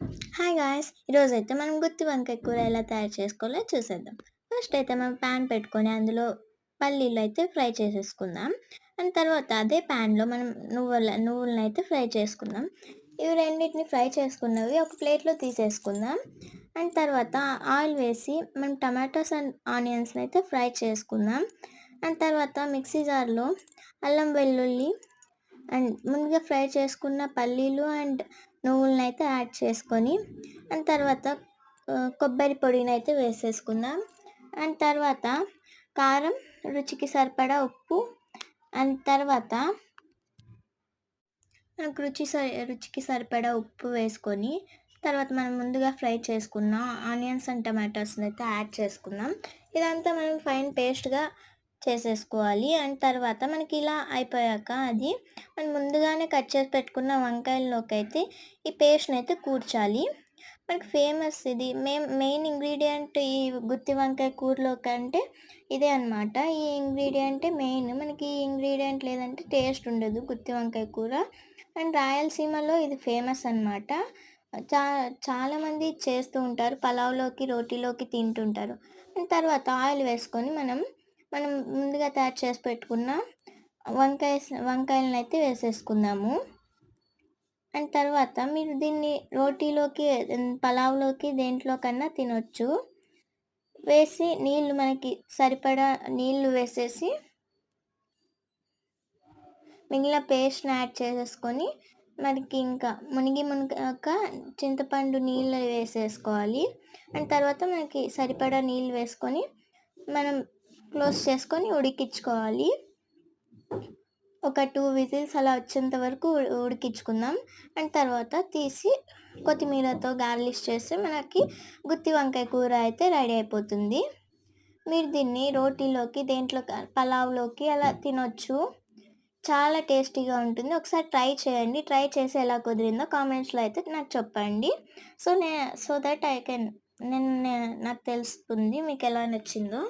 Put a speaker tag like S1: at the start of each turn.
S1: Hi guys! ఈరోజైతే మనం గుత్తి వంకాయ కూర ఎలా తయారు చేసుకోవాలో చూసేద్దాం. ఫస్ట్ అయితే మనం ప్యాన్ పెట్టుకొని అందులో పల్లీలైతే ఫ్రై చేసేసుకుందాం. అండ్ తర్వాత అదే ప్యాన్‌లో మనం నువ్వులనైతే ఫ్రై చేసుకుందాం. ఇవి రెండిటిని ఫ్రై చేసుకున్నవి ఒక ప్లేట్‌లో తీసేసుకుందాం. అండ్ తర్వాత ఆయిల్ వేసి మనం టమాటోస్ అండ్ ఆనియన్స్‌ని అయితే ఫ్రై చేసుకుందాం. అండ్ తర్వాత మిక్సీ జార్‌లో అల్లం వెల్లుల్లి అండ్ ముందుగా ఫ్రై చేసుకున్న పల్లీలు అండ్ నువ్వులనైతే యాడ్ చేసుకొని అండ్ తర్వాత కొబ్బరి పొడినైతే వేసేసుకుందాం. అండ్ తర్వాత కారం, రుచికి సరిపడా ఉప్పు అండ్ తర్వాత మనకు రుచికి సరిపడా ఉప్పు వేసుకొని తర్వాత మనం ముందుగా ఫ్రై చేసుకున్న ఆనియన్స్ అండ్ టమాటోస్ని అయితే యాడ్ చేసుకుందాం. ఇదంతా మనం ఫైన్ పేస్ట్‌గా చేసేసుకోవాలి. అండ్ తర్వాత మనకి ఇలా అయిపోయాక అది మనం ముందుగానే కట్ చేసి పెట్టుకున్న వంకాయల్లోకైతే ఈ పేస్ట్‌ని అయితే కూర్చాలి. మనకి ఫేమస్ ఇది మెయిన్ ఇంగ్రీడియంట్ ఈ గుత్తి వంకాయ కూరలో కంటే ఇదే అనమాట. ఈ ఇంగ్రీడియంటే మెయిన్. మనకి ఈ ఇంగ్రీడియంట్ లేదంటే టేస్ట్ ఉండదు గుత్తి వంకాయ కూర. అండ్ రాయలసీమలో ఇది ఫేమస్ అనమాట. చా చాలామంది చేస్తూ ఉంటారు. పలావ్‌లోకి, రోటీలోకి తింటుంటారు. అండ్ తర్వాత ఆయిల్ వేసుకొని మనం ముందుగా తయారు చేసి పెట్టుకున్న వంకాయలనైతే వేసేసుకుందాము. అండ్ తర్వాత మీరు దీన్ని రోటీలోకి, పలావ్‌లోకి దేంట్లోకన్నా తినొచ్చు. వేసి నీళ్ళు మనకి సరిపడా నీళ్ళు వేసేసి మిగిలిన పేస్ట్‌ని యాడ్ చేసేసుకొని మనకి ఇంకా మునిగాక చింతపండు నీళ్ళు వేసేసుకోవాలి. అండ్ తర్వాత మనకి సరిపడా నీళ్ళు వేసుకొని మనం క్లోజ్ చేసుకొని ఉడికించుకోవాలి. ఒక 2 విజిల్స్ అలా వచ్చేంత వరకు ఉడికించుకుందాం. అండ్ తర్వాత తీసి కొత్తిమీరతో గార్నిష్ చేస్తే మనకి గుత్తి వంకాయ కూర అయితే రెడీ అయిపోతుంది. మీరు దీన్ని రోటీలోకి పలావ్‌లోకి అలా తినొచ్చు. చాలా టేస్టీగా ఉంటుంది. ఒకసారి ట్రై చేయండి. ట్రై చేసి ఎలా కుదిరిందో కామెంట్స్‌లో అయితే నాకు చెప్పండి. సో దట్ ఐ కెన్ నాకు తెలుస్తుంది మీకెలా నచ్చిందో.